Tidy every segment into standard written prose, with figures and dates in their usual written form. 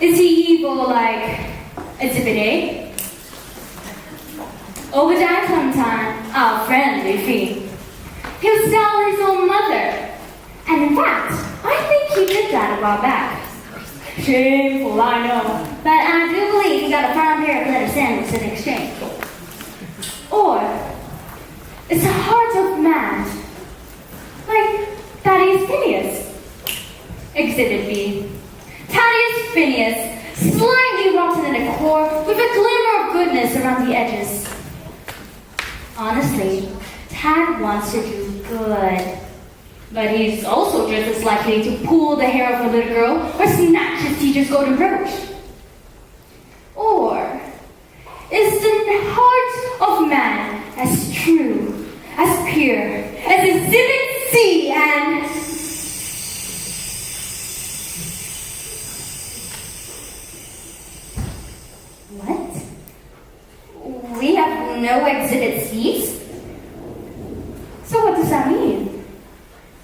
Is he evil like Exhibit A? Obadiah sometime, our friendly fiend. He'll sell his own mother. And in fact, I think he did that a while back. Shameful, I know. But I do believe he got a fine pair of leather sandals in exchange. Or, it's the heart of man. Like Thaddeus Phineas. Exhibit B. Thaddeus Phineas, slightly rotten in the core, with a glimmer of goodness around the edges. Honestly, Tad wants to do good. But he's also just as likely to pull the hair of a little girl or snatch his teacher's golden brooch. Or is the heart of man as true, as pure, as Exhibit C and... What? We have no Exhibit C's? So what does that mean?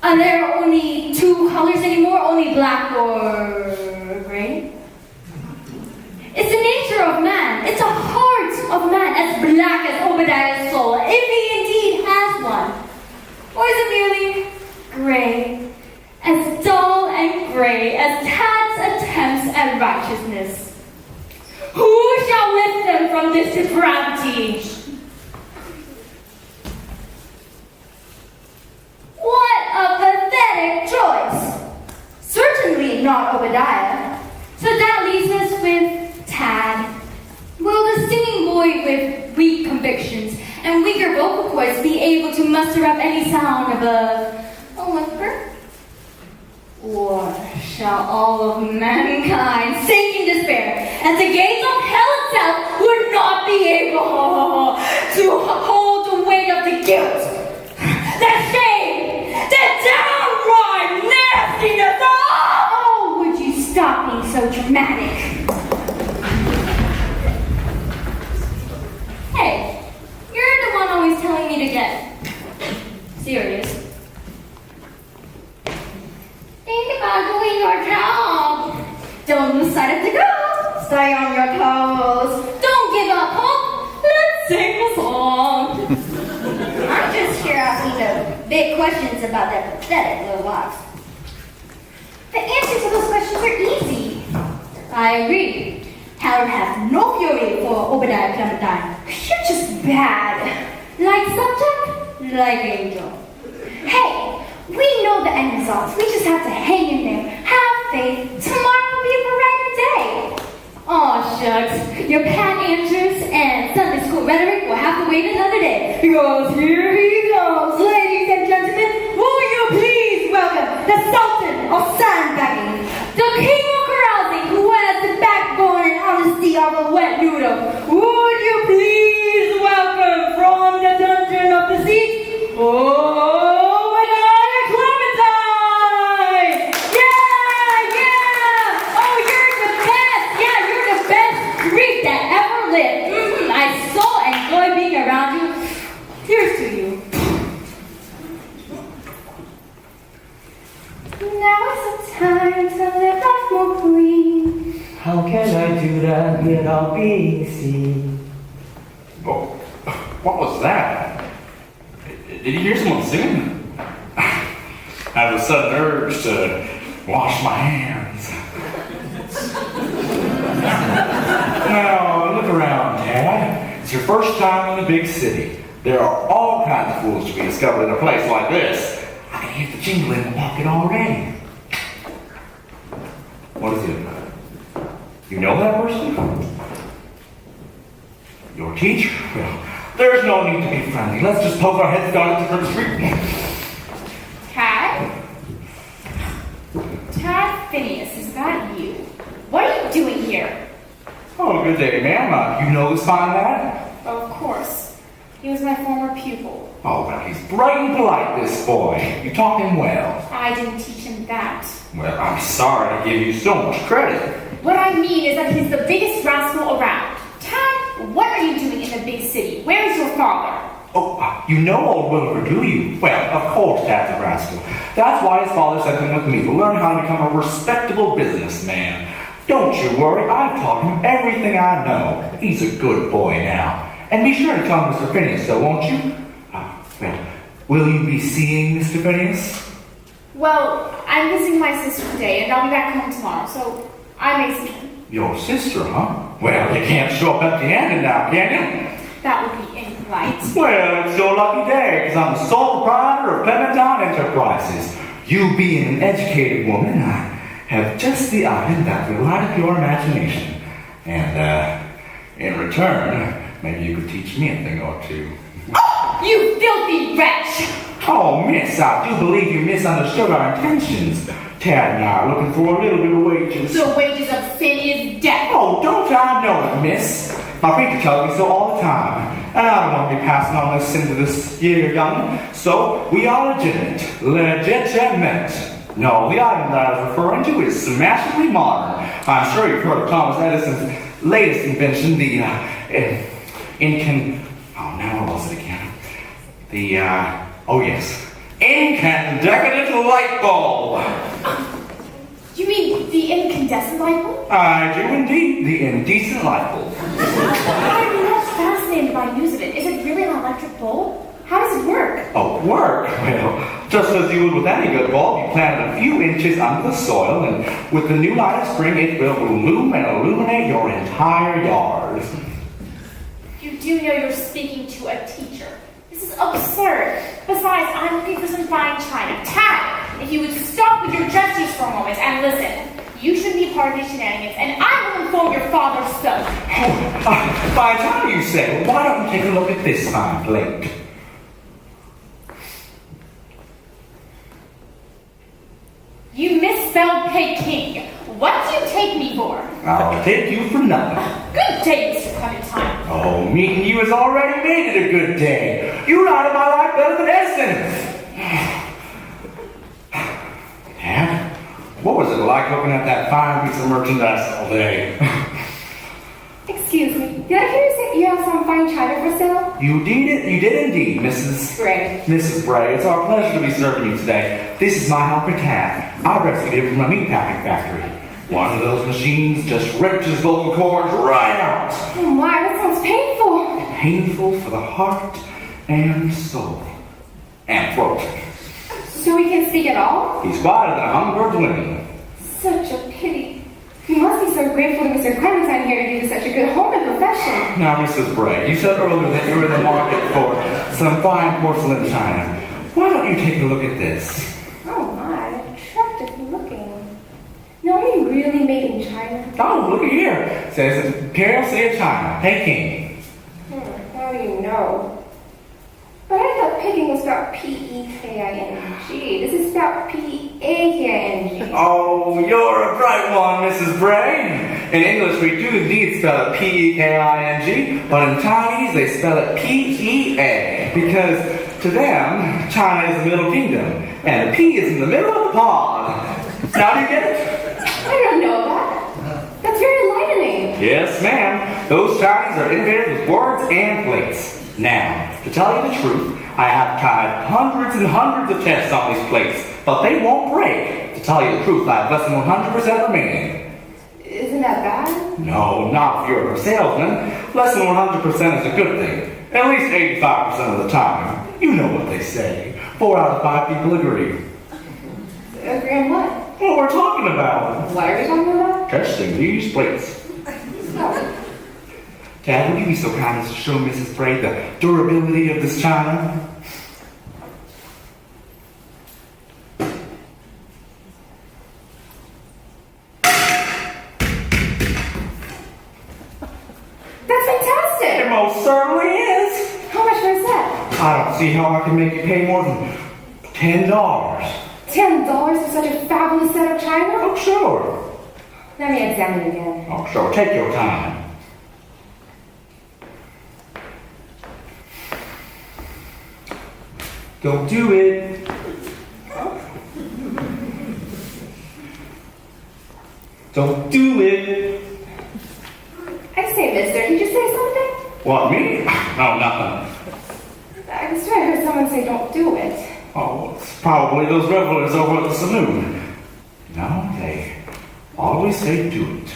Are there only two colors anymore? Only black or gray? It's the nature of man. It's the heart of man, as black as Obadiah's soul, if he indeed has one. Or is it merely gray, as dull and gray as Tad's attempts at righteousness? Who shall lift them from this depravity? What a pathetic choice! Certainly not Obadiah. So that leaves us with Tad. Will the singing boy with weak convictions and weaker vocal cords be able to muster up any sound above a whisper? Or shall all of mankind sink in despair, and the gates of hell itself would not be able to hold the weight of the guilt, the shame, the downright nastiness? Oh, would you stop being so dramatic? Hey, you're the one always telling me to get serious. Think about doing your job. Don't lose sight of the goal. Stay on your toes. Don't give up hope. Let's sing a song. I'm just here asking the big questions about their pathetic little lives. The answers to those questions are easy. I agree. Howard has no fury for Obadiah Clementine. You're just bad. Like subject, like angel. Hey, we know the end results. We just have to hang in there. Have faith. Tomorrow will be a brighter day. Aw, shucks. Your pat answers and Sunday school rhetoric will have to wait another day. Because here he comes. Ladies and gentlemen, will you please welcome the Sultan of Sandbagging, the King of Carousing, who has the backbone and honesty of a wet noodle. Would you please welcome from the dungeon of the sea, Obadiah Clementine! Yeah! Oh, you're the best! Yeah, you're the best Greek that ever lived. I so enjoy being around you. Here's to you. Now is the time to live life more free. How can I do that without being seen? Oh, what was that? Did you hear someone singing? I have a sudden urge to wash my hands. Now, look around, Dad. It's your first time in a big city. There are all kinds of fools to be discovered in a place like this. I can hear the jingle in the pocket already. What is it? You know that person? Your teacher? Well, there's no need to be friendly. Let's just poke our heads down into the street. Tad? Tad Phineas, is that you? What are you doing here? Oh, good day, ma'am. You know this fine lad? Of course. He was my former pupil. Oh, well, he's bright and polite, this boy. You taught him well. I didn't teach him that. Well, I'm sorry to give you so much credit. What I mean is that he's the biggest rascal around. Tad, what are you doing in the big city? Where is your father? Oh, you know old Wilbur, do you? Well, of course Dad's a rascal. That's why his father sent him with me to learn how to become a respectable businessman. Don't you worry, I've taught him everything I know. He's a good boy now. And be sure to tell Mr. Phineas so, won't you? Well, will you be seeing Mr. Phineas? Well, I'm visiting my sister today, and I'll be back home tomorrow, so I may see him. Your sister, huh? Well, you can't show up empty-handed now, can you? That would be impolite. Well, it's your lucky day, because I'm the sole proprietor of Penang Enterprises. You being an educated woman, I have just the item that will light up your imagination. And, in return, maybe you could teach me a thing or two. You filthy wretch! Oh, miss, I do believe you misunderstood our intentions. Tad and I are looking for a little bit of wages. The wages of sin is death. Oh, don't I know it, miss? My preacher tells me so all the time. And I don't want to be passing on this sin to this year young. So, we are legitimate. Legitimate. No, the item that I was referring to is smashingly modern. I'm sure you've heard of Thomas Edison's latest invention, the, now what was it again? Oh yes. Incandescent light bulb! You mean the incandescent light bulb? I do indeed, the indecent light bulb. I'm not fascinated by news of it. Is it really an electric bulb? How does it work? Oh, work? Well, just as you would with any good bulb, you plant it a few inches under the soil, and with the new light of spring, it will bloom and illuminate your entire yard. You do know you're speaking to a teacher. This is absurd. Besides, I'm looking for some fine china. Tad, if you would stop with your gestures for a moment and listen. You shouldn't be part of these shenanigans, and I will inform your father so. Oh, fine china, you say? Well, why don't you take a look at this fine plate? You misspelled Peking. What do you take me for? I'll take you for nothing. Good day, Mr. Clementine. Oh, meeting you has already made it a good day. You light my life better than Edison. Dad, what was it like looking at that fine piece of merchandise all day? Excuse me, did I hear you say you have some fine china for sale? You did indeed, Mrs. Bray. Mrs. Bray. It's our pleasure to be serving you today. This is my helper, Tad. I rescued him from a meatpacking factory. One of those machines just ripped his vocal cords right out. Oh my, that sounds painful. Painful for the heart and soul. And throat. So we can speak at all? He's quieter than a hummingbird women. Such a pity. You must be so grateful to Mr. Clementine here to do such a good home and profession. Now, Mrs. Bray, you said earlier that you were in the market for some fine porcelain china. Why don't you take a look at this? Oh my, attractive looking. Now, are you really made in China? Oh, look at here. It says Imperial City of China, Peking. How do you know? But I thought Peking was spelled P-E-K-I-N-G. This is spelled P-A-K-I-N-G. Oh, you're a bright one, Mrs. Bray. In English, we do indeed spell it P-E-K-I-N-G, but in Chinese, they spell it P-E-A, because to them, China is the Middle Kingdom, and the P is in the middle of the pond. Now do you get it? I don't know that. That's very enlightening. Yes, ma'am. Those Chinese are innovative with words and plates. Now, to tell you the truth, I have tried hundreds and hundreds of tests on these plates, but they won't break. To tell you the truth, I have less than 100% remaining. Isn't that bad? No, not if you're a salesman. Less than 100% is a good thing. At least 85% of the time. You know what they say. 4 out of 5 people agree. Agree on what? What we're talking about. What are we talking about? Testing these plates. Oh. Dad, would you be so kind as to show Mrs. Bray the durability of this china? That's fantastic! It most certainly is. How much for a set? I don't see how I can make you pay more than $10. $10 for such a fabulous set of china? Oh, sure. Let me examine it again. Oh, sure. Take your time. Don't do it. Don't do it. I say, mister, did you say something? What, me? No, nothing. I swear I heard someone say don't do it. Oh, it's probably those revelers over at the saloon. No, they always say do it.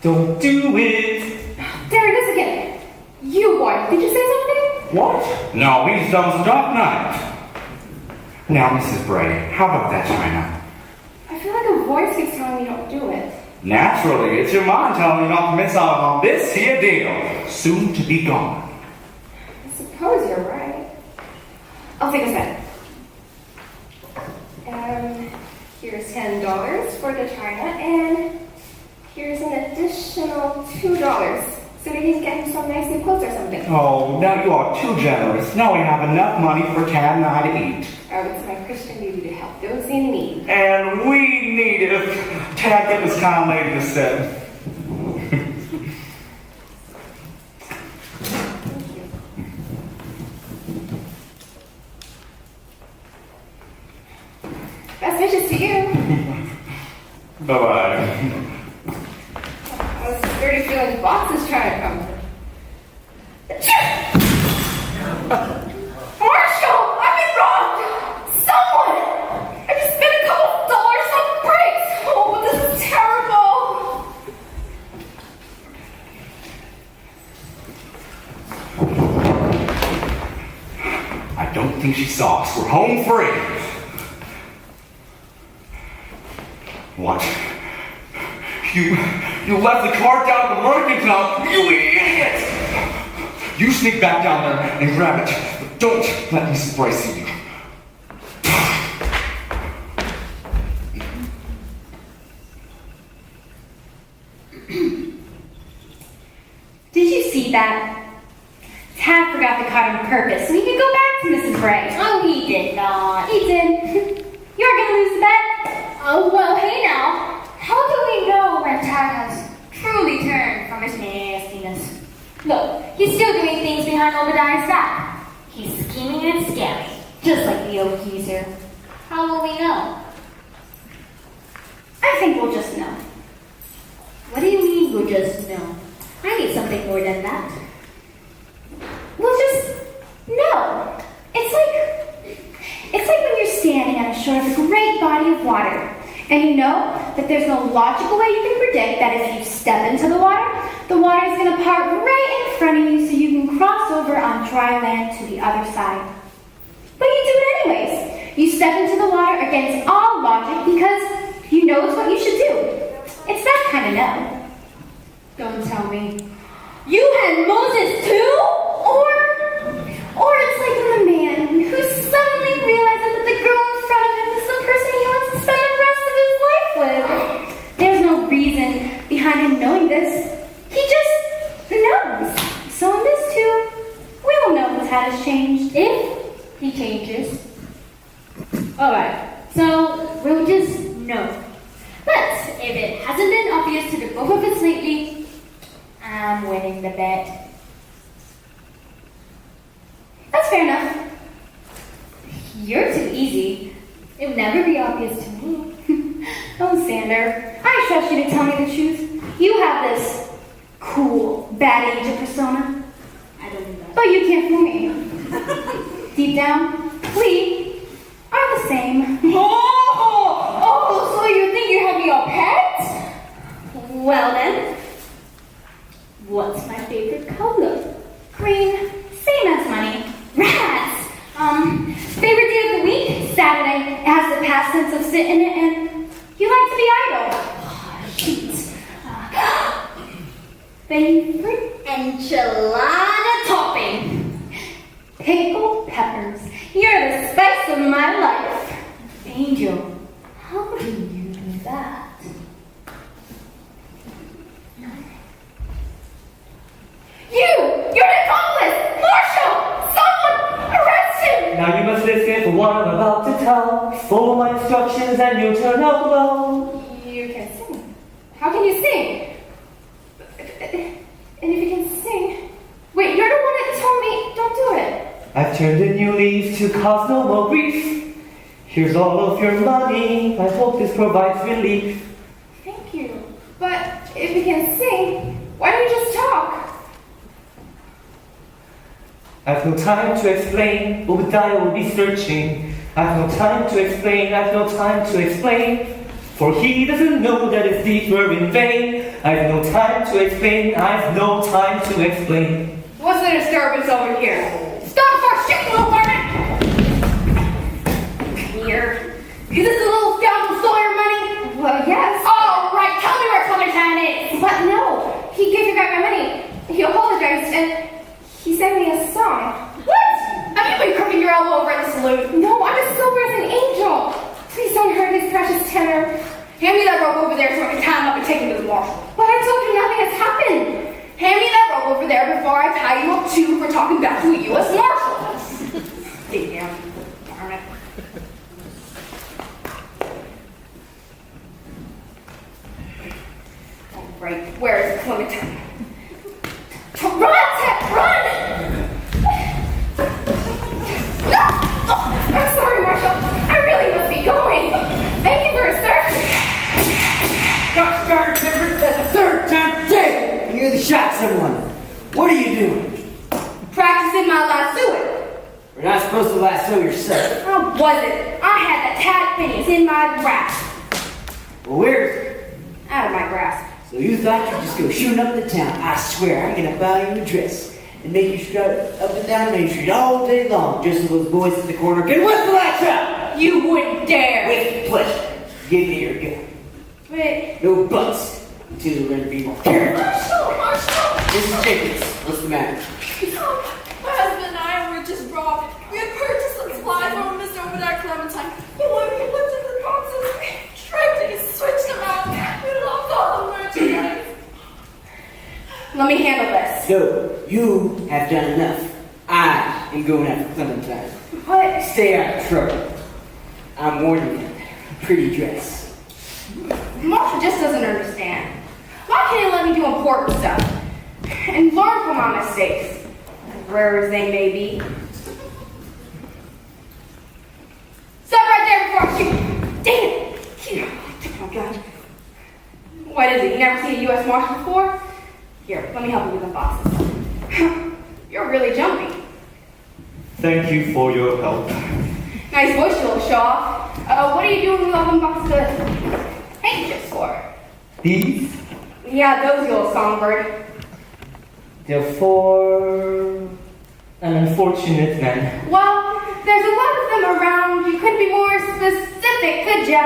Don't do it. There it is again. You boy, did you say something? What? No, he's done some dark night. Now, Mrs. Bray, how about that china? I feel like a voice keeps telling me don't do it. Naturally, it's your mind telling you not to miss out on this here deal, soon to be gone. I suppose you're right. I'll take a cent. Here's $10 for the china, and here's an additional $2 so we can get him some nice new clothes or something. Oh, now you are too generous. Now we have enough money for Tad and I to eat. Oh, it's my Christian duty to help those in need. And we need it. Tad, get this kind lady to sit. Best wishes to you. Bye-bye. I was sturdy feeling boxes trying to come. Marshall, I've been wronged! Someone! I just spent a couple of dollars on brakes! Oh, this is terrible! I don't think she saw us. We're home free. What? You left the car down at the mercantile, you idiot! You sneak back down there and grab it, but don't let Mrs. Bryce see you. Did you see that? Tad forgot the card on purpose so he could go back to Mrs. Bray. Oh, he did not. He did. You're gonna lose the bet. Oh, well, hey now. How do we know when Tad has truly turned from his nastiness? Look, he's still doing things behind Obadiah's back. He's scheming and scamming, just like the old geezer. How will we know? I think we'll just know. What do you mean we'll just know? I need something more than that. We'll just know. It's like when you're standing on the shore of a great body of water, and you know that there's no logical way you can predict that if you step into the water is going to part right in front of you so you can cross over on dry land to the other side. But you do it anyways. You step into the water against all logic because you know it's what you should do. It's that kind of know. Don't tell me. You had Moses too? Or it's like when the man who suddenly realizes that the girl in front of him is the person he wants to spend the rest of his life with. There's no reason behind him knowing this. He just knows. So in this too, we will know his hat has changed if he changes. Alright, so we'll just know. But if it hasn't been obvious to the both of us lately, I'm winning the bet. That's fair enough. You're too easy. It would never be obvious to me. Oh, Sander, I trust you to tell me the truth. You have this cool, bad angel persona. I don't do that. But you can't fool me. Deep down, we are the same. Oh, so you think you have me a pet? Well then, what's my favorite color? Green, same as money. Rats! Favorite day of the week? Saturday. It has the past tense of sit in it, and you like to be idle. Oh, shoot. Favorite enchilada topping? Pickled peppers. You're the spice of my life. Angel, how do you do that? You're an accomplice! Marshal! Someone arrest him! Now you must listen to what I'm about to tell. Follow my instructions and you'll turn out well. You can sing. How can you sing? And if you can sing... Wait, you're the one that told me don't do it. I've turned a new leaf to cause no more grief. Here's all of your money. I hope this provides relief. Thank you. But if you can sing, why don't you just talk? I've no time to explain. Obadiah will be searching. I've no time to explain. I've no time to explain. For he doesn't know that his deeds were in vain. I've no time to explain, I've no time to explain. What's the disturbance over here? Stop before I shoot you, little varmint! Here. Is this the little scoundrel stole your money? Well, yes. Oh, right. Tell me where Clementine is. But no. He gave me back my money. He apologized and he sent me a song. What? Have you been crooking your elbow over at the saloon? No, I'm as sober as an angel. Please don't hurt his precious tenor. Hand me that rope over there so I can tie him up and take him to the marshal. But I told you nothing has happened. Hand me that rope over there before I tie you up too for talking back to a U.S. marshal. Damn. Darn it. All right, where is Clementine? Run, Ted, run! No! Oh, I'm sorry, Marshal. I really must be going. Thank you for a search. Got started different the third time today. You nearly shot someone. What are you doing? Practicing my lassoing. We're not supposed to lasso yourself. How was it? I had that tad Phineas in my grasp. Well, where is it? Out of my grasp. So you thought you'd just go shooting up the town. I swear, I'm gonna buy you a dress and make you strut up and down Main Street all day long, just so those boys at the corner can whistle at you. You wouldn't dare. With pleasure. Give me your gun. But... No buts until you learn to be more careful. Marshal! Mrs. Jacobs, what's the matter? My husband and I were just robbed. We had purchased some supplies from Mr. Obadiah Clementine. But when we looked at the boxes, we tried to switch them out. We lost all the merchandise. Let me handle this. No, you have done enough. I am going after Clementine. What? Stay out of trouble. I'm warning you. Pretty dress. Marshall just doesn't understand. Why can't he let me do important stuff? And learn from my mistakes, rare as they may be. Stop right there before I shoot! Dang it! Oh my God. What is it? You never seen a U.S. Marshal before? Here, let me help you with the boxes. You're really jumpy. Thank you for your help. Nice voice, you little show off. What are you doing with all them boxes of handkerchiefs for? These? Yeah, those, you little songbird. They're for an unfortunate man. Well, there's a lot of them around. You couldn't be more specific, could ya?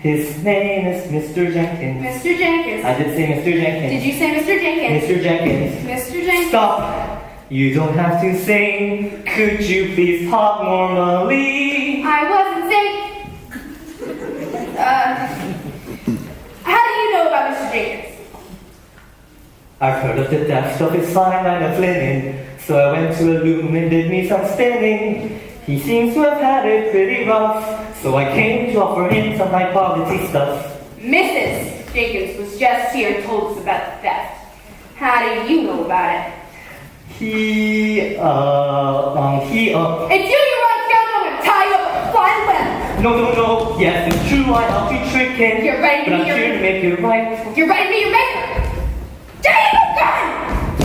His name is Mr. Jenkins. Mr. Jenkins. I did say Mr. Jenkins. Did you say Mr. Jenkins? Mr. Jenkins. Mr. Jenkins. Stop! You don't have to sing. Could you please talk normally? I wasn't saying... How do you know about Mr. Jenkins? I've heard of the theft of his fine line of linen, so I went to a loom and did me some spinning. He seems to have had it pretty rough, so I came to offer him some high quality stuff. Mrs. Jenkins was just here and told us about the theft. How do you know about it? It's you, If you run down, I'm gonna tie you up with a fine web. No, yes, it's true, I helped you trick him. You're ready to but be I'm your... here to make it right. You're ready to be your maker. Take your gun!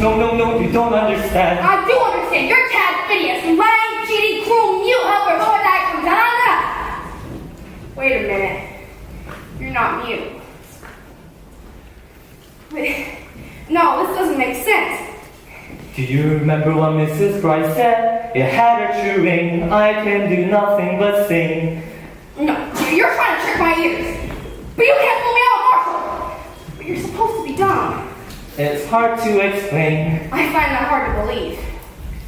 No, you don't understand. I do understand. You're Tad Phineas, lying, cheating, cruel, mute helper, Obadiah Clementine. Wait a minute. You're not mute. Wait. No, this doesn't make sense. Do you remember what Mrs. Price said? It had a true ring. I can do nothing but sing. No, you're trying to trick my ears. But you can't fool me out, Marshal. But you're supposed to be dumb. It's hard to explain. I find that hard to believe.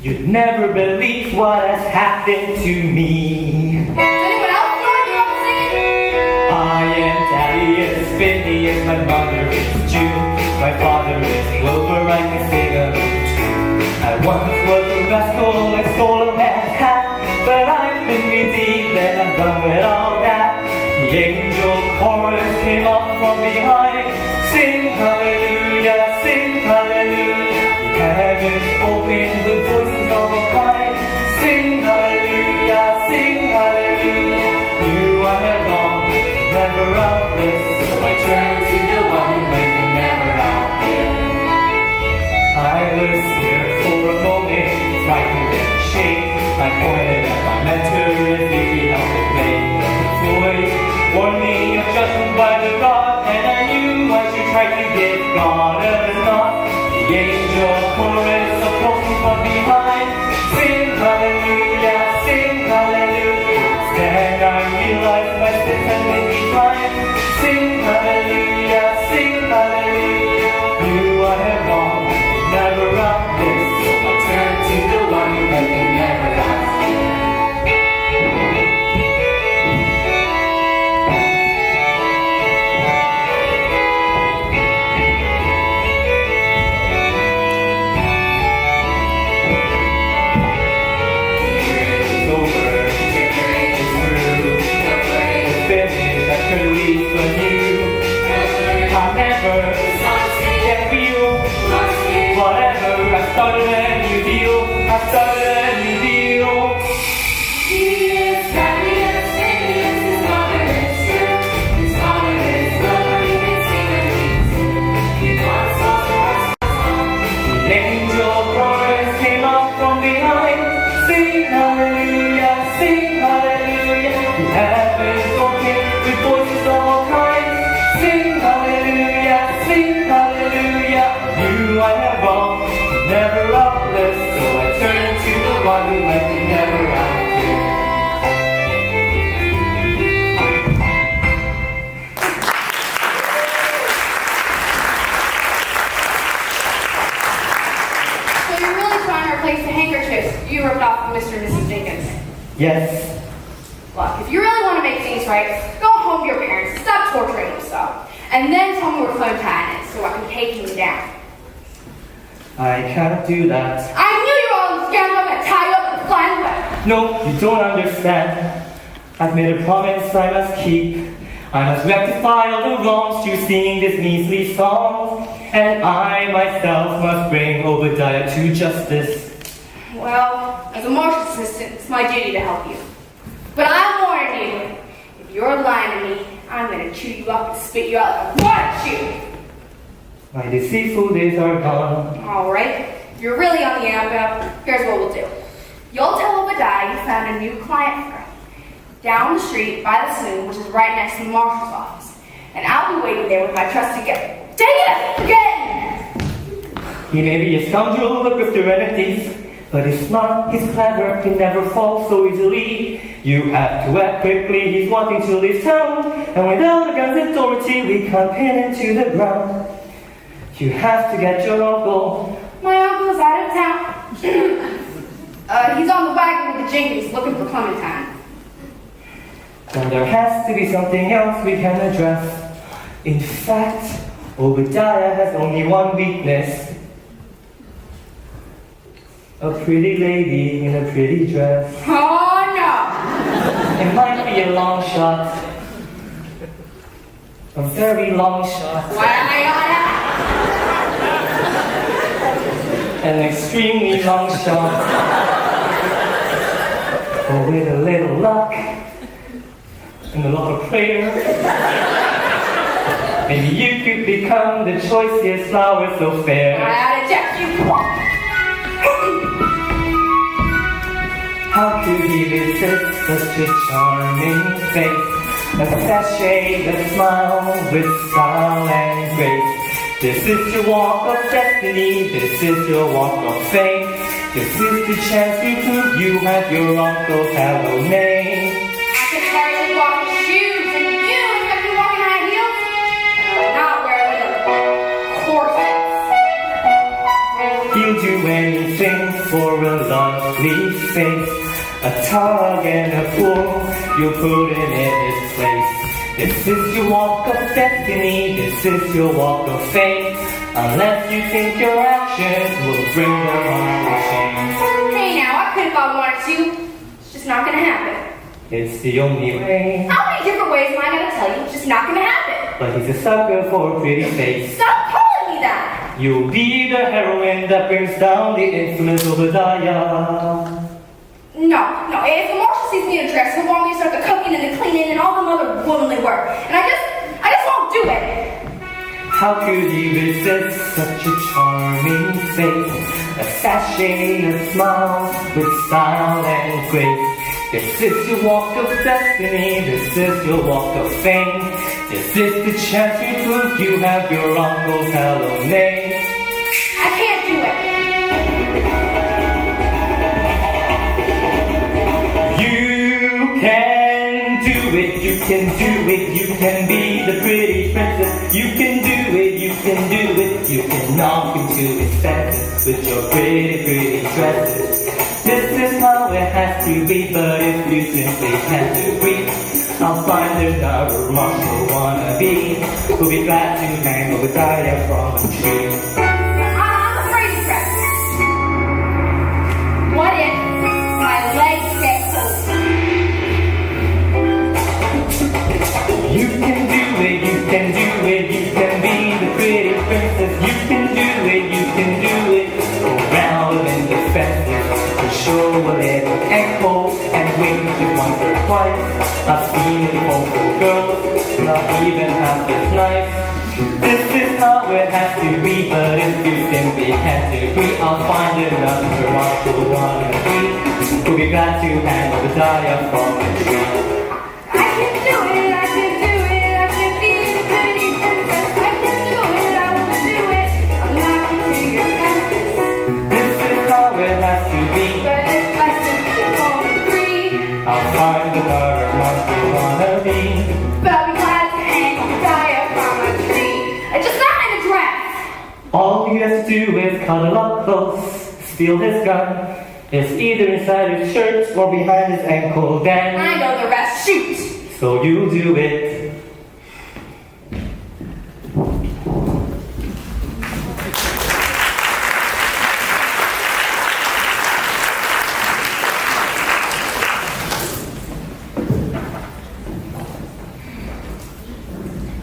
You'd never believe what has happened to me. Does anyone else know what you're singing? I am Thaddeus Phineas, my mother is June. My father is Clover, I can sing a tune. I once was a rascal, I stole a man's hat, but I've been redeemed and I'm done with all that. The angel chorus came up from behind. Sing hallelujah, sing hallelujah. The heavens open with voices of a kind. Sing hallelujah, sing hallelujah. You are alone, never of this. So I turn to the one when you're never out here. I was here for a moment, frightened and shake. I pointed at my mentor as if he helped me make the voice. angel chorus approaching from behind. Sing hallelujah, sing hallelujah. Then I realize my sins have been declined. Sing hallelujah, sing hallelujah. You I have wrong, never rock this. So I turn to the one who has been never lost. Whatever, I started a new deal. I started a new deal. He is happiness, happiness, his mother is true. His father is lover, he can sing a tune. He wants all the rest of the song. The angel chorus came up from behind. Sing hallelujah, sing hallelujah. You have been spoken with voices of all kinds. Sing hallelujah, sing hallelujah. You I have wrong, never uplift. So I turn to the one who let me never outdo. So you're really trying to replace the handkerchiefs you ripped off of Mr. and Mrs. Jenkins? Yes, Look, if you really want to make things right, go home to your parents, stop torturing them so. And then tell me where Clementine is so I can take him down. I can't do that. I knew you were all in the scandal. I'm gonna tie you up and fly away. No, you don't understand. I've made a promise I must keep. I must rectify all the wrongs to sing this measly song. And I myself must bring Obadiah to justice. Well, as a marshal assistant, it's my duty to help you. But I warn you, if you're lying to me, I'm gonna chew you up and spit you out like a water chew. My deceitful days are gone. Alright, if you're really on the up, here's what we'll do. You'll tell Obadiah you found a new client for him. Down the street by the saloon, which is right next to the marshal's office. And I'll be waiting there with my trusty gun. Take it! Forget! He may be a scoundrel of with serenities, but he's smart, he's clever, he never falls so easily. You have to act quickly, he's wanting to leave town. And without a gun's authority, we can't pin him to the ground. You have to get your uncle. My uncle's out of town. He's on the wagon with the Jenkins looking for Clementine. Then there has to be something else we can address. In fact, Obadiah has only one weakness. A pretty lady in a pretty dress. Oh no! It might be a long shot. A very long shot. An extremely long shot. But with a little luck and a lot of prayer, maybe you could become the choicest flower so fair. I eject you. How could he resist such a charming face? A sachet, a smile with style and grace. This is your walk of destiny, this is your walk of fame. This is the chance to prove you have your uncle's hallowed name. I can hardly walk in shoes, and you expect me to walk in high heels? And I'm not wearing a corset. He'll do anything for a lovely face. A tug and a pull, you'll put him in his place. This is your walk of destiny, this is your walk of fame. Unless you think your actions will bring them on to shame. Hey now, I could if I wanted to. It's just not gonna happen. It's the only way. How many different ways am I gonna tell you? It's just not gonna happen. But he's a sucker for a pretty face. Stop calling me that! You'll be the heroine that brings down the infamous Obadiah. No, if the marshal sees me in a dress, he'll want me to start the cooking and the cleaning and all the other womanly work. And I just won't do it. How could he resist such a charming face? A sachet, a smile with style and grace. This is your walk of destiny, this is your walk of fame. This is the chance to prove you have your uncle's hallowed name. I can't can do it, you can be the pretty princess. You can do it, you can do it. You can knock into his senses with your pretty, pretty dresses. This is how it has to be, but if you simply can't agree, I'll find another Marshall wannabe who'll be glad to hang Obadiah from a tree. I'm afraid to practice. What if my legs get cold? You can do it, you can do it. You can be the pretty princess. You can do it, you can do it. Go round in the fences. Show a little echo and wink it once or twice. I've seen it for girls, not even half as nice. This is how it has to be, but if you simply can't agree, I'll find another Marshall wannabe who'll be glad to hang Obadiah from a tree. I can do it, I can do it, I can be the pretty princess. I can do it, I will do it. I'm not into your fantasies. This is how it has to be, But if I simply won't agree, I'll find another Marshall wannabe. but I'll be glad to hang Obadiah from a tree. I just not in a dress. All he has to do is cuddle up close, steal his gun. It's either inside his shirt or behind his ankle, then I know the rest. Shoot. so you do it.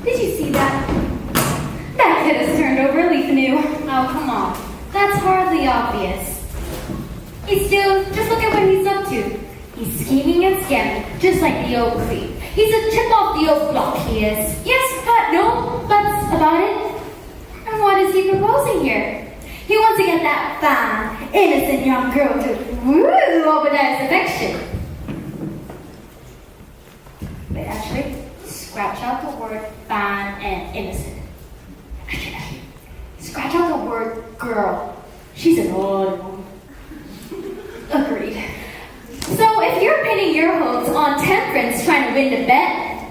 Did you see that? That kid has turned over a leaf new. Oh, come on. That's hardly obvious. He's still, just look at what he's up to. He's scheming and scamming, just like the oak tree. He's a chip off the oak block, he is. Yes, but no buts about it. And what is he proposing here? He wants to get that fine, innocent young girl to woo Obadiah's affection. Wait, actually, scratch out the word fine and innocent. Actually, scratch out the word girl. She's an old one. Agreed. So if you're pinning your hopes on temperance trying to win the bet,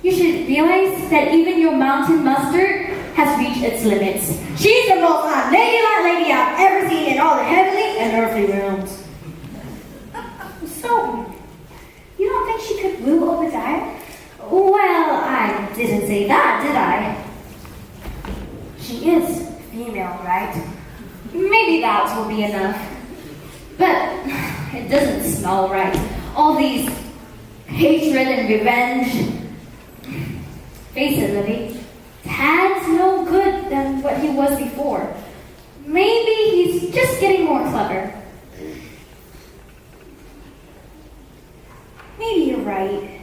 you should realize that even your mountain mustard has reached its limits. She's the most ladylike lady I've ever seen in all the heavenly and earthly realms. So, you don't think she could woo Obadiah? Well, I didn't say that, did I? She is female, right? Maybe that will be enough. But it doesn't smell right. All these hatred and revenge. Face it, Libby. Tad's no good than what he was before. Maybe he's just getting more clever. Maybe you're right.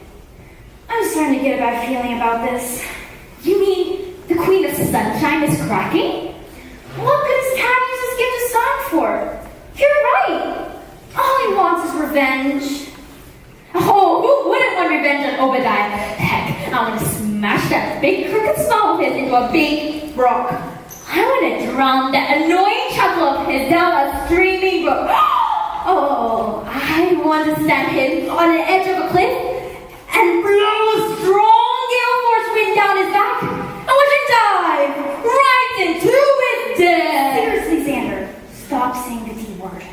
I'm starting to get a bad feeling about this. You mean the Queen of Sunshine is cracking? What good does Tad use his gift of song for? You're right. All he wants is revenge. Oh, who wouldn't want revenge on Obadiah? Heck, I want to smash that big crooked smile of his into a big rock. I want to drown that annoying chuckle of his down a streaming brook. Oh, I want to stand him on the edge of a cliff and blow a strong gale force wind down his back. I want to dive right into his death. Seriously, Xander, stop saying the D word.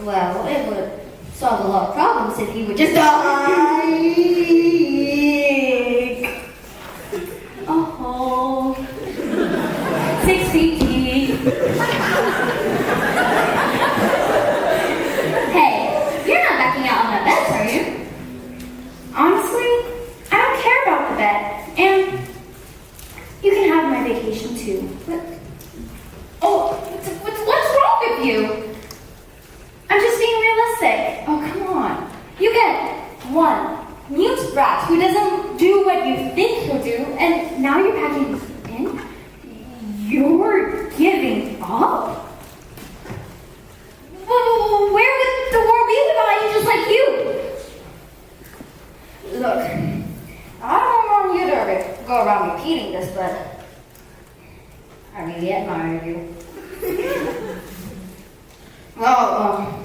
Well, it would solve a lot of problems if he would just die. Oh, 6 feet deep. Hey, you're not backing out on that bet, are you? Honestly, I don't care about the bet, and you can have my vacation too. But, what's wrong with you? I'm just being realistic. Oh, come on. You get one mute brat who doesn't do what you think he'll do, and now you're packing in? You're giving up? Well, where would the world be without you just like you? Look, I don't want you to go around repeating this, but I really admire you. Well,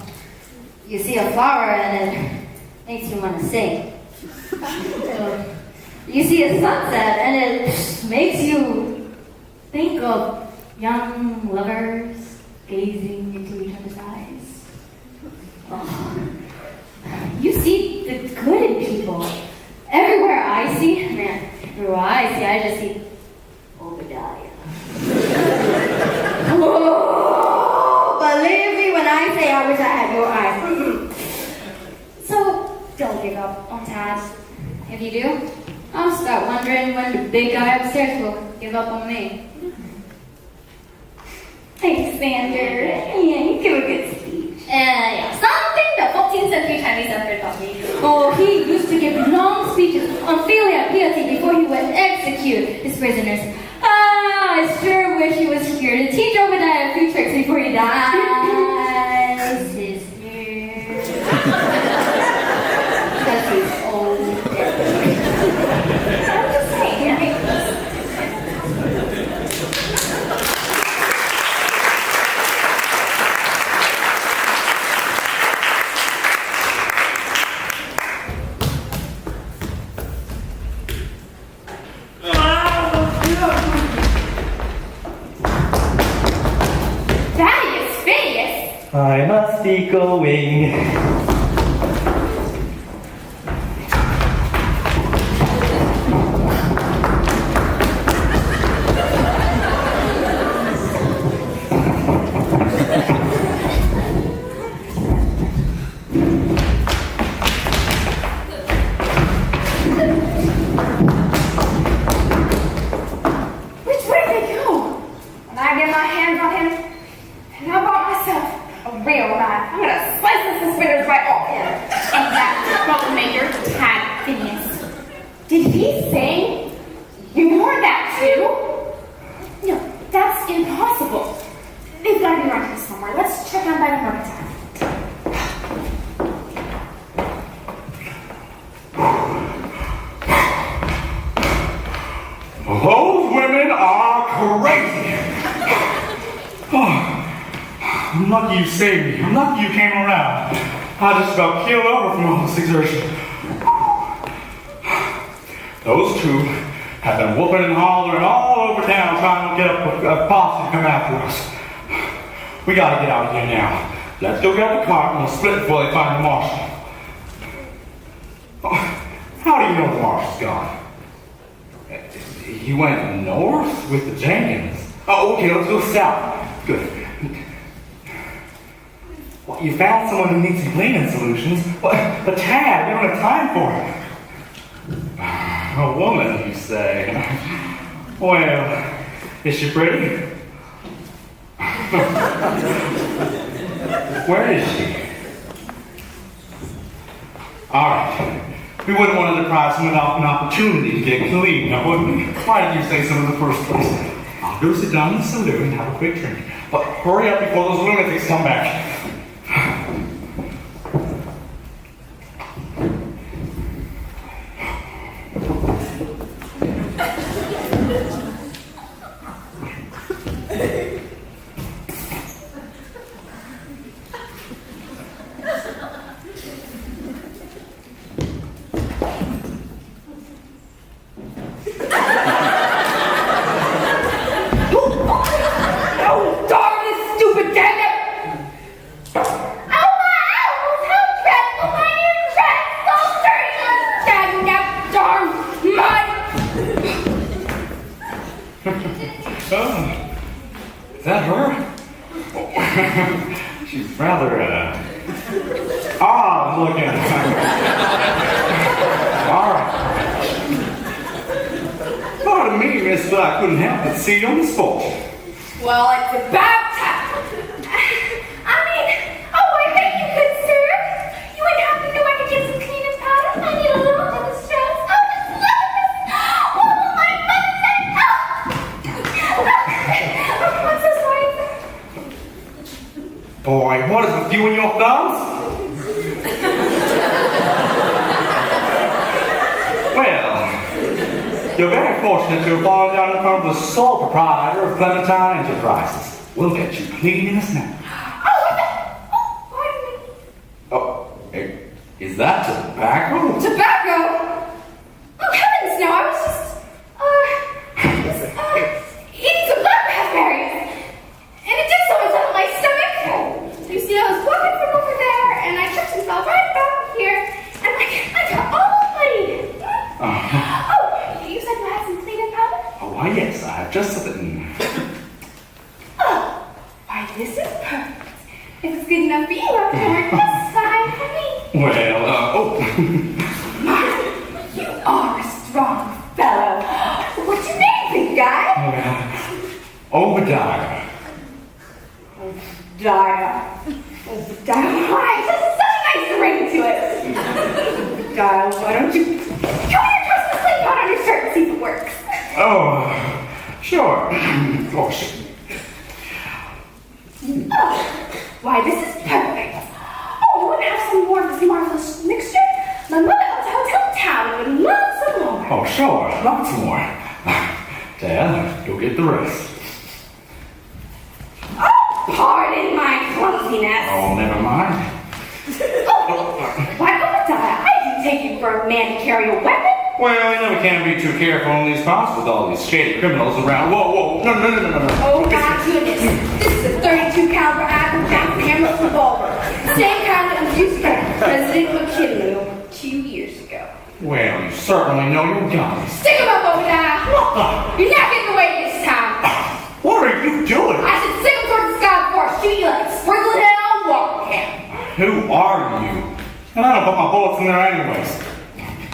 you see a flower and then makes you want to sing. You see a sunset and it makes you think of young lovers gazing into each other's eyes. Oh. You see the good in people. Everywhere I see, I just see Obadiah. Oh, believe me when I say I wish I had your eyes. So, don't give up on Tad. If you do, I'll start wondering when the big guy upstairs will give up on me. Thanks, Xander. Yeah, you give a good speech. Something the 14th century Chinese emperor taught me. Oh, he used to give long speeches on filial piety before he would execute his prisoners. I sure wish he was here to teach Obadiah a few tricks before he dies his hair. Because he's old. I'm just saying, right? I must be going. Which way did they go? When I get my hands on him, and how about myself? A real knife. I'm gonna slice the suspenders right off him. And that troublemaker, Tad Phineas. Did he sing? You heard that too? No, that's impossible. They've got to be around here somewhere. Let's check on by the Mercantile. Those women are crazy. I'm lucky you saved me. I'm lucky you came around. I just about keeled over from all this exertion. Those two have been whooping and hollering all over town trying to get a posse to come after us. We gotta get out of here now. Let's go get the cart and we'll split before they find the marshal. How do you know the marshal's gone? He went north with the Jenkins. Oh, okay, let's go south. Good. Well, you found someone who needs some cleaning solutions. But Tad, we don't have time for it. A woman, you say? Well, is she pretty? Where is she? All right. We wouldn't want to deprive someone of an opportunity to get clean, now would we? Why did you say so in the first place? I'll go sit down in the saloon and have a quick drink. But hurry up before those lunatics come back. Is that her? She's rather, odd looking. All right. Pardon me, miss, but I couldn't help but see you on the spot. Well, it's about time. I mean, why thank you, good sir. You wouldn't happen to know I could get some cleaning powder? I need a little bit of stress. Oh, just look at this. Oh, my goodness. What's this way? Boy, what is with you and your thumbs? Well, you're very fortunate to have fallen down in front of the sole proprietor of Clementine Enterprises. We'll get you clean in a snap. Oh, pardon me. Oh, is that tobacco? Tobacco? Oh, heavens, no, I was just eating some black raspberries. And it did so much on my stomach. You see, I was walking from over there, and I tripped and fell right back here. And I got all bloody. Oh, you said you had some cleaning powder? Oh, why, yes, I have just something. Oh, why, this is perfect. If it's good enough for you, I can work just fine for me. Well, Mark, you are a strong fellow. What's your name, big guy? Obadiah. Obadiah. Obadiah. Why? That's such a nice ring to it. Obadiah, why don't you throw your Christmas sleep out on your shirt and see if it works? Oh, sure. Of course. Oh, why, this is perfect. Oh, you wouldn't have some more of this marvelous mixture? My mother owns a hotel in town and would love some more. Oh, sure. Lots more. Dad, go get the rest. Oh, pardon my clumsiness. Oh, never mind. Oh, why, Obadiah, I didn't take you for a man to carry a weapon. Well, you know we can't be too careful in these parts with all these shady criminals around. Whoa, no. Oh, my goodness. This is a 32 caliber Apple Jackson Hamlet revolver. Same kind that was used by President McKinley over 2 years ago. Well, you certainly know your guns. Stick him up, Obadiah. You're not getting away this time. What are you doing? I said stick him towards the sky before I shoot you like a sprinkling head on water can. Who are you? And I don't put my bullets in there anyways.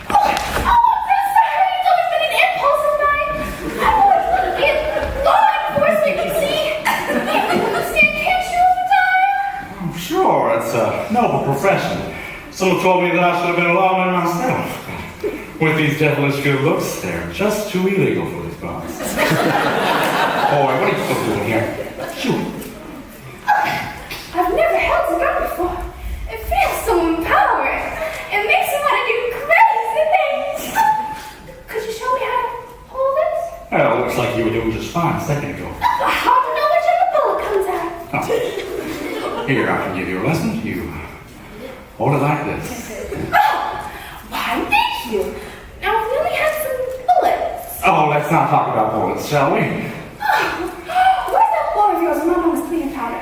Oh, I'm so sorry. It's always been an impulse of mine. I've always wanted to be a law enforcement, you see. You understand, can't you, Obadiah? Oh, sure, it's a noble profession. Someone told me that I should have been a lawman myself. With these devilish good looks, they're just too illegal for these parts. Boy, what are you still doing here? Shoot. I've never held a gun before. It feels so empowering. It makes me want to do crazy things. Could you show me how to hold it? Well, it looks like you were doing just fine a second ago. How to know which end the bullet comes out? Oh. Here, I can give you a lesson. You hold it like this. Oh, why, thank you. Now, we only have some bullets. Oh, let's not talk about bullets, shall we? Where's that boy of yours when my mom was cleaning powder?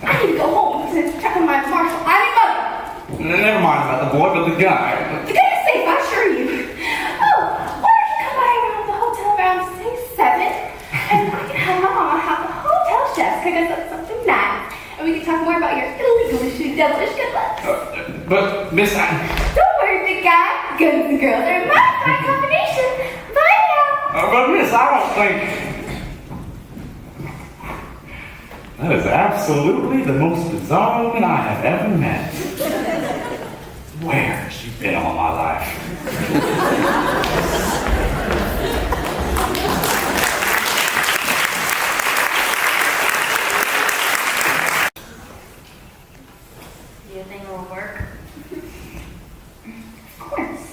I need to go home to check on my marshal. I mean, mother. Never mind about the boy, but the guy. The guy is safe, I assure you. Oh, why don't you come by around the hotel around, say, 7? And I can have my mama have the hotel chef cook us up something nice. And we can talk more about your illegally devilish good luck. But, Miss, Don't worry, big guy. Guns and girls are my fine combination. Bye now. but Miss, I don't think... That is absolutely the most bizarre woman I have ever met. Where has she been all my life? Do you think it will work? Of course.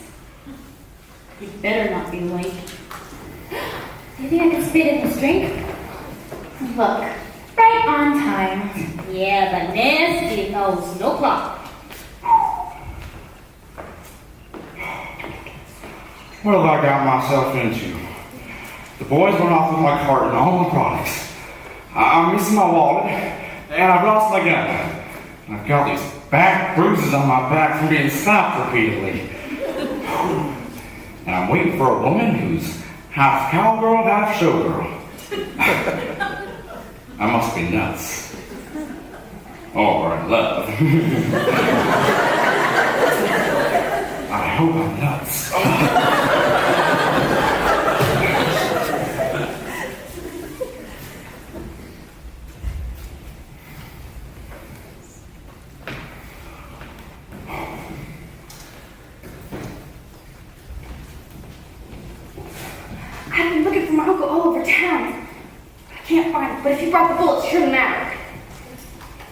You better not be late. Do you think I can spit in his drink? Look, right on time. Yeah, but nasty knows no clock. What have I got myself into? The boys went off with my cart and all my products. I'm missing my wallet, and I've lost my gun. I've got these back bruises on my back from being slapped repeatedly. And I'm waiting for a woman who's half cowgirl, half showgirl. I must be nuts. Or in love. I hope I'm nuts. I've been looking for my uncle all over town. I can't find him, but if he brought the bullets, it shouldn't matter.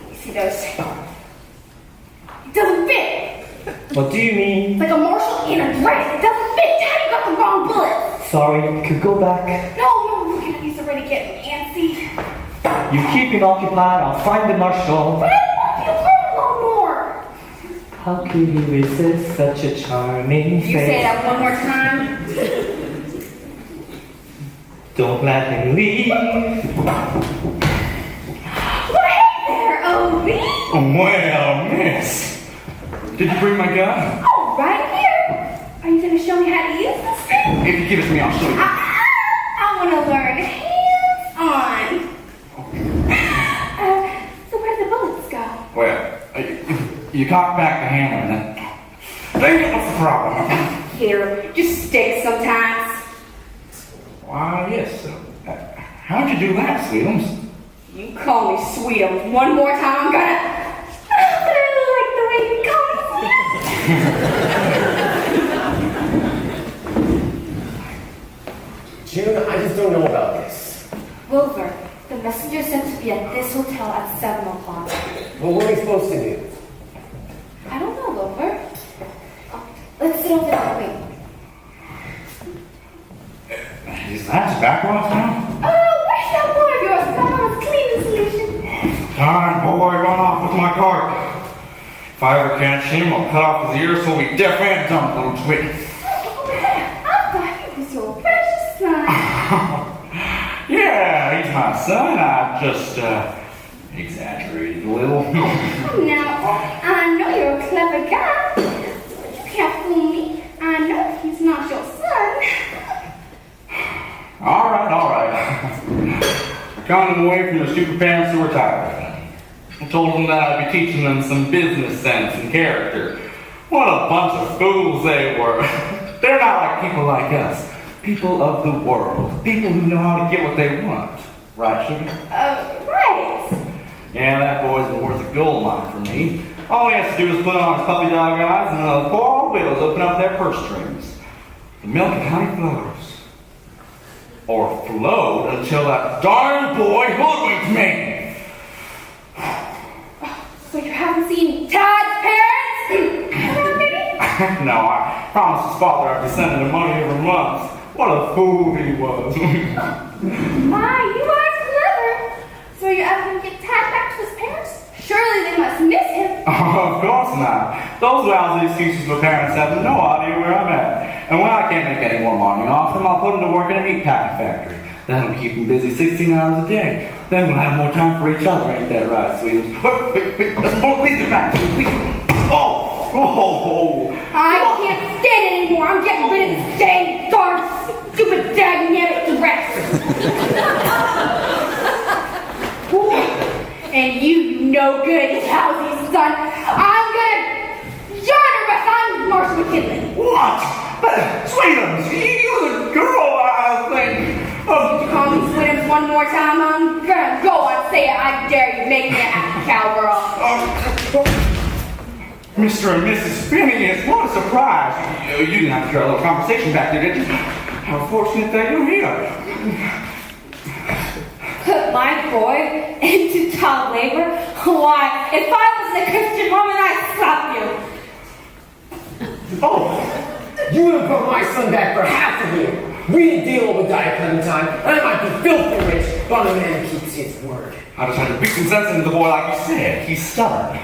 You see those? It doesn't fit. What do you mean? It's like a marshal in a dress. It doesn't fit. Daddy got the wrong bullet. Sorry, could go back. No, look at he's already getting antsy. You keep him occupied, I'll find the marshal. But I want you to learn a little more. How could you resist such a charming You say that one more time. Don't let him leave. Right there, Obi. Well, miss. Did you bring my gun? Oh, right here. Are you gonna show me how to use this thing? If you give it to me, I'll show you. I wanna learn hands-on. So where do the bullets go? Well, you cock back the hammer and then... Then what's the problem? Here, just stick sometimes. Why, yes. How'd you do that, Sweetums? You call me Sweetums one more time, I'm gonna... But I like the way you call me June, I just don't know about this. Wilbur, the messenger said to be at this hotel at 7 o'clock. Well, what are we supposed to do? I don't know, Wilbur. Let's sit over there and wait. Is that tobacco now? Oh, where's that boy of yours? Come on, let's clean the solution. Darn boy, run off with my cart. If I ever catch him, I'll cut off his ears so he'll be deaf and dumb, little twig. I thought he was your precious son. Yeah, he's my son. I just, exaggerated a little. Now, I know you're a clever guy. You can't fool me. I know he's not your son. All right. I conned him away from the stupid parents who were tired. I told them that I'd be teaching them some business sense and character. What a bunch of fools they were. They're not like people like us. People of the world. People who know how to get what they want. Right, Sugar? Right. Yeah, that boy's been worth a gold mine for me. All he has to do is put on his puppy dog eyes and the poor widows open up their purse strings. The milk and honey flows. Or flowed until that darn boy hoodwinked me. So you haven't seen Todd's parents? No, I promised his father I'd be sending him money every month. What a fool he was. My, you are clever. So you're ever going to get Tad back to his parents? Surely they must miss him. Oh, of course not. Those lousy excuses for parents have no idea where I'm at. And when I can't make any more money off them, I'll put them to work in a meat packing factory. That'll keep them busy 16 hours a day. Then we'll have more time for each other, ain't that right, sweetie? Wait, let's both leave the factory, please. Oh. I can't stand it anymore. I'm getting rid of this dang, darn, stupid dynamic dress. And you no good, housey son. I'm gonna yarn arrest. I'm Marcia McKinley. What? But, Sweetums, you're the girl, I think. If you call me Sweetums one more time, I'm gonna go on say it. I dare you. Make me a cowgirl. Mr. and Mrs. Phineas, what a surprise. You didn't have to hear a little conversation back there, did you? How fortunate that you're here. Put my boy into child labor? Why, if I was a Christian woman, I'd slap you. Oh, you would have put my son back for half a year. We didn't deal with Diet Clementine, and I might be filthy rich, but I'm a man who keeps his word. I just had to beat some sense into the boy like you said. He's stubborn.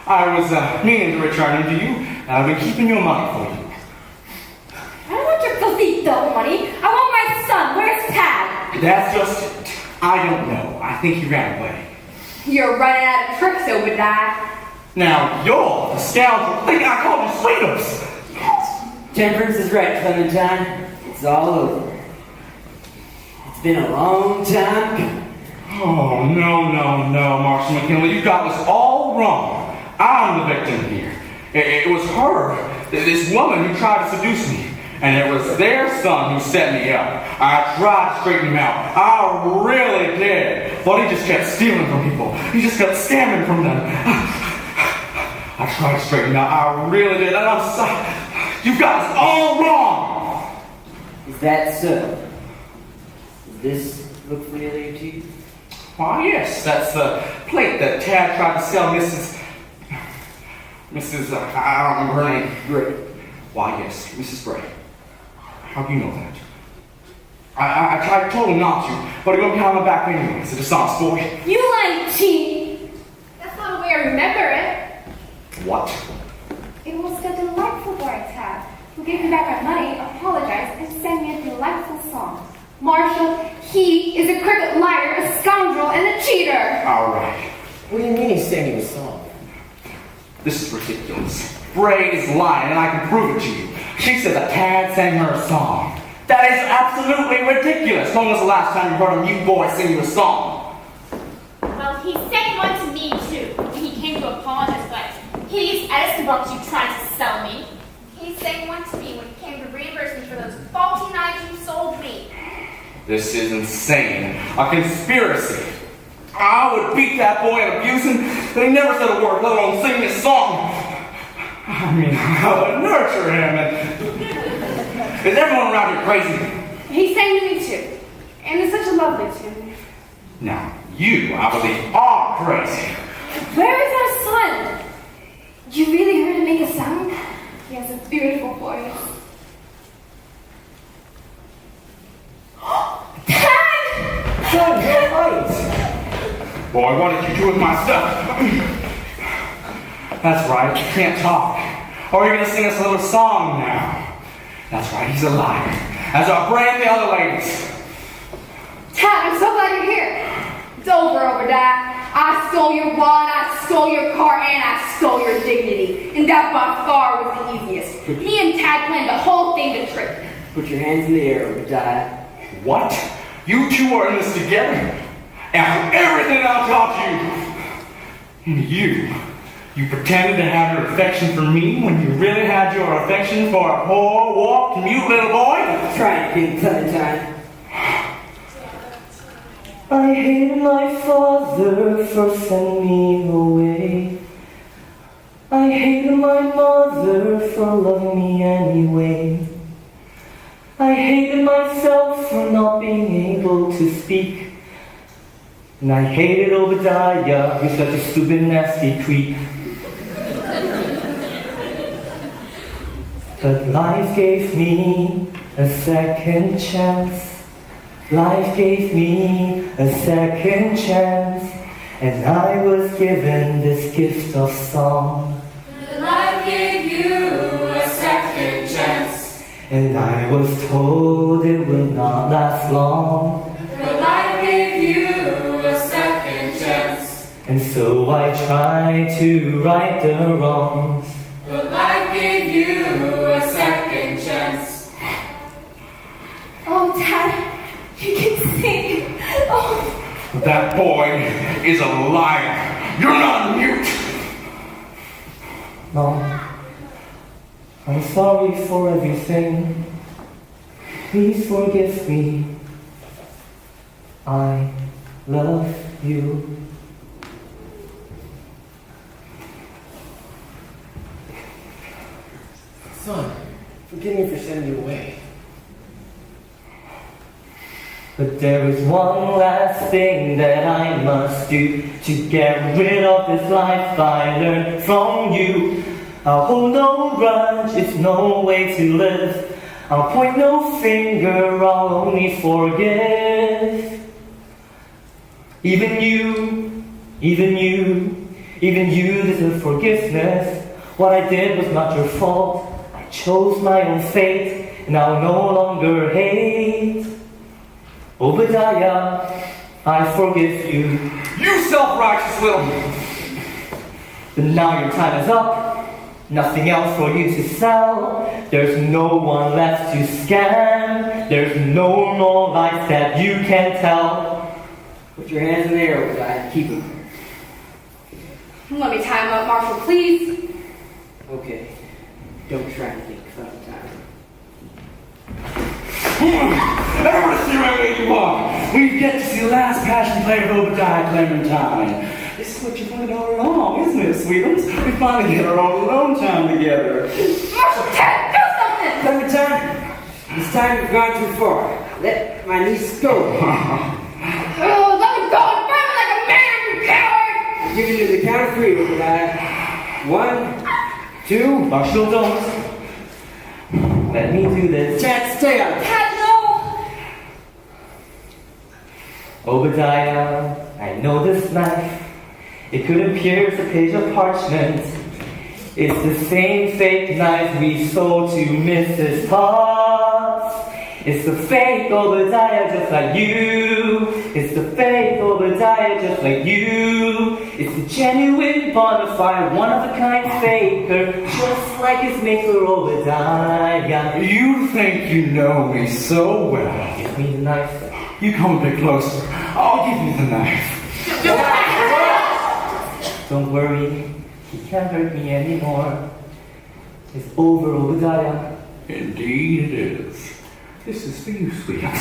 I was meaning to return him to you, and I've been keeping your money for you. I don't want your filthy dope money. I want my son. Where's Tad? That's just it. I don't know. I think he ran away. You're running out of tricks, Obadiah. Now you're the scoundrel. Think I called you Sweetums. Temperance is right, Clementine. It's all over. It's been a long time. Oh, no, Marcia McKinley. You got this all wrong. I'm the victim here. It was her, this woman who tried to seduce me. And it was their son who set me up. I tried to straighten him out. I really did. But he just kept stealing from people. He just kept scamming from them. I tried to straighten him out. I really did. And I'm sorry. You got us all wrong. Is that so? Does this look familiar to you? Why, yes. That's the plate that Tad tried to sell Mrs. I don't remember her name. Gray. Why, yes, Mrs. Gray. How do you know that? I told him not to, but he went behind my back anyway. He's a dishonest boy. You lying cheat. That's not the way I remember it. What? give me back my money, apologize, and send me a delightful song. Marshall, he is a crooked liar, a scoundrel, and a cheater. All right. What do you mean he's singing a song? This is ridiculous. Ray is lying, and I can prove it to you. She said that Tad sang her a song. That is absolutely ridiculous. When was the last time you heard a mute boy sing you a song? Well, he sang one to me too. He came to apologize, but hideous Edison books you tried to sell me. He sang one to me when he came to reimburse me for those faulty knives you sold me. This is insane. A conspiracy. I would beat that boy and abuse him, but he never said a word, let alone sing this song. I mean, I would nurture him and... Is everyone around here crazy? He sang to me too, and it's such a lovely tune. Now, you, I believe, are crazy. Where is our son? You really heard him make a sound? He has a beautiful voice. Dad! Son, you're right. Boy, what did you do with my stuff? That's right, you can't talk. Or you're gonna sing us a little song now. That's right, he's a liar. As are brand the other ladies. Dad, I'm so glad you're here. It's over, Obadiah. I stole your wallet, I stole your car, and I stole your dignity. And that by far was the easiest. Me and Tad planned the whole thing to trick. Put your hands in the air, Obadiah. What? You two are in this together? After everything I taught you? And you pretended to have your affection for me when you really had your affection for a poor, warped, mute little boy? Try it, King Clementine. I hated my father for sending me away. I hated my mother for loving me anyway. I hated myself for not being able to speak. And I hated Obadiah, who's such a stupid, nasty creep. But life gave me a second chance. Life gave me a second chance, and I was given this gift of song. Life gave you a second chance. And I was told it would not last long. But life gave you a second chance. And so I tried to right the wrongs. But life gave you a second chance. Oh, Dad, you can sing. Oh. That boy is a liar. You're not mute. Mom, I'm sorry for everything. Please forgive me. I love you. Son, forgive me for sending you away. But there is one last thing that I must do to get rid of this life I learned from you. I'll hold no grudge, it's no way to live. I'll point no finger, I'll only forgive. Even you deserve forgiveness. What I did was not your fault. I chose my own fate, and I'll no longer hate. Obadiah, I forgive you. You self-righteous little... But now your time is up. Nothing else for you to sell. There's no one left to scam. There's no more lies that you can tell. Put your hands in the air, Obadiah. Keep them. Let me tie him up, Marshall, please. Okay. Don't try to think Clementine. Never see where you are. We get to see the last passion play of Obadiah Clementine. This is what you wanted all along, isn't it, sweetums? We finally get our own alone time together. Marshall, Dad, do something! Clementine, it's time you've gone too far. Let my niece go. Oh, let me go and burn like a man, you coward! I'm giving you the count of three, Obadiah. 1, 2. Marshall, don't. Let me do this. Chad, stay out. Dad, no! Obadiah, I know this knife. It could appear as a page of parchment. It's the same fake knife we sold to Mrs. Potts. It's the fake Obadiah just like you. It's the fake Obadiah just like you. It's the genuine bonafide, one-of-a-kind faker, just like his maker Obadiah. You think you know me so well. Give me the knife. You come a bit closer. I'll give you the knife. Don't worry, he can't hurt me anymore. It's over, Obadiah. Indeed it is. This is for you, sweetheart.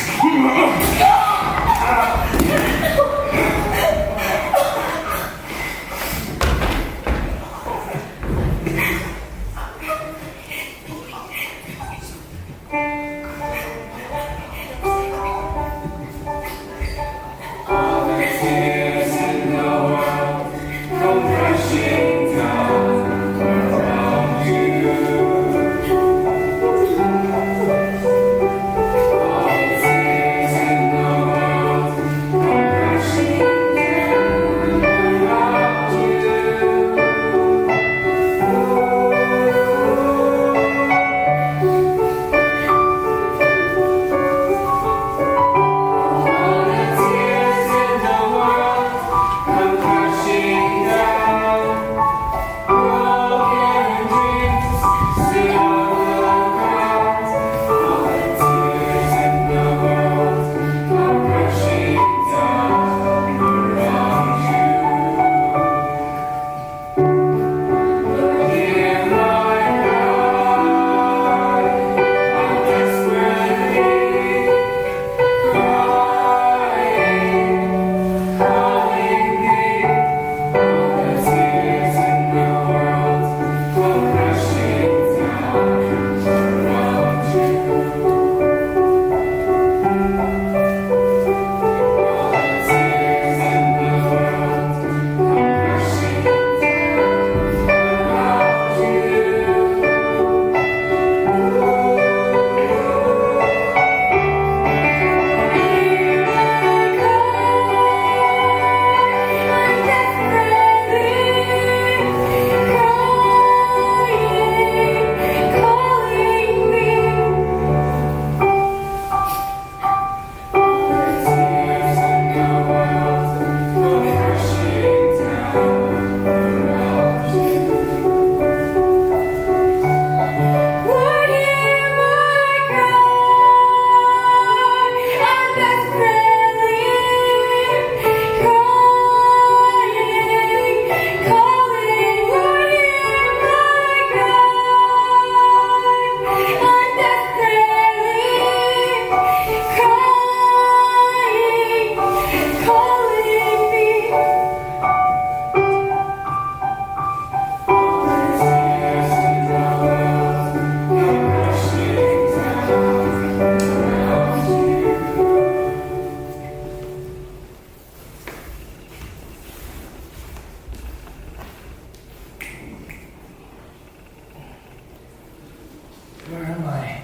Where am I?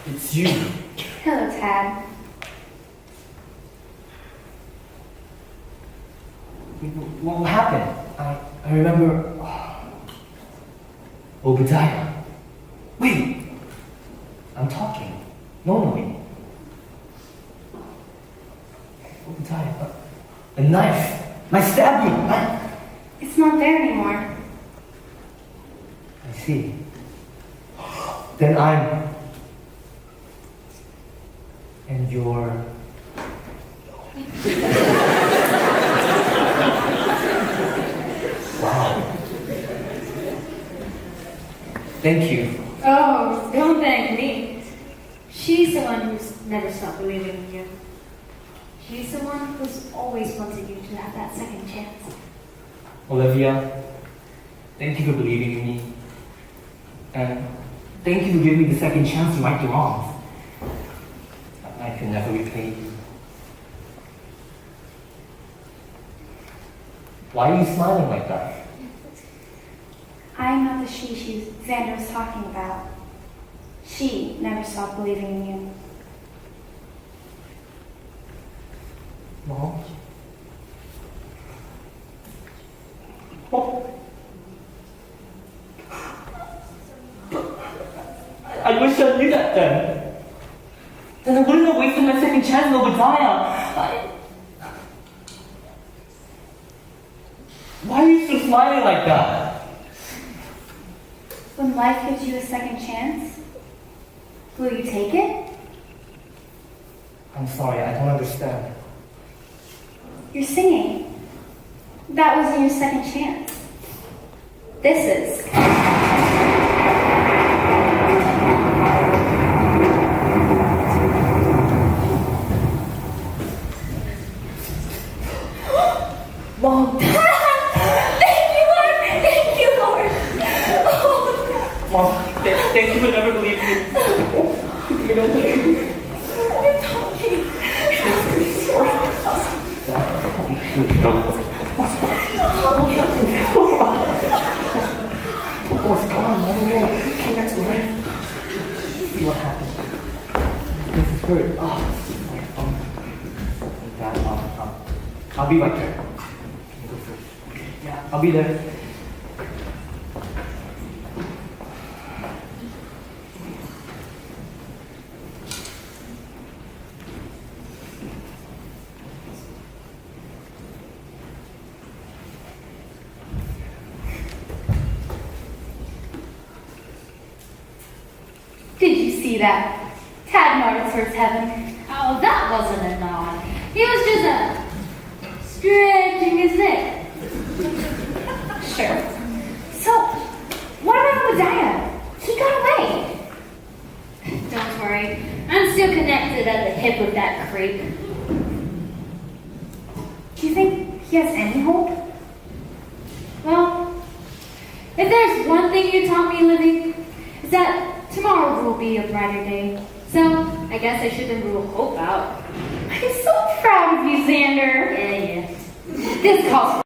It's you. Hello, Tad. What happened? I remember... Obadiah. Wait! I'm talking. Normally. Obadiah. A knife. My stabbing. It's not there anymore. I see. Then I'm... And you're... Wow. Thank you. Oh, don't thank me. She's the one who's never stopped believing in you. She's the one who's always wanted you to have that second chance. Olivia, thank you for believing in me. And thank you for giving me the second chance to right the wrongs. I can never repay you. Why are you smiling like that? I'm not the she Xander was talking about. She never stopped believing in you. Mom? I wish I knew that then. Then I wouldn't have wasted my second chance in Obadiah. Why are you still smiling like that? When life gives you a second chance, will you take it? I'm sorry, I don't understand. You're singing. That wasn't your second chance. This is. Mom. Thank you, Lord. Thank you, Lord. Oh. Mom, thank you for never believing me. You know what? I'm talking. What's going on? I don't know. Come next to me. See what happened. This is good. Oh, this is weird. Dad, I'll be right there. Can you go first? Yeah, I'll be there. Did you see that? Tad nodded towards heaven. Oh, that wasn't a nod. He was just stretching his neck. Sure. So, what about Obadiah? He got away. Don't worry. I'm still connected at the hip with that creep. Do you think he has any hope? Well, if there's one thing you taught me living, is that tomorrow will be a brighter day. So, I guess I shouldn't rule hope out. I'm so proud of you, Xander. Yeah. This calls for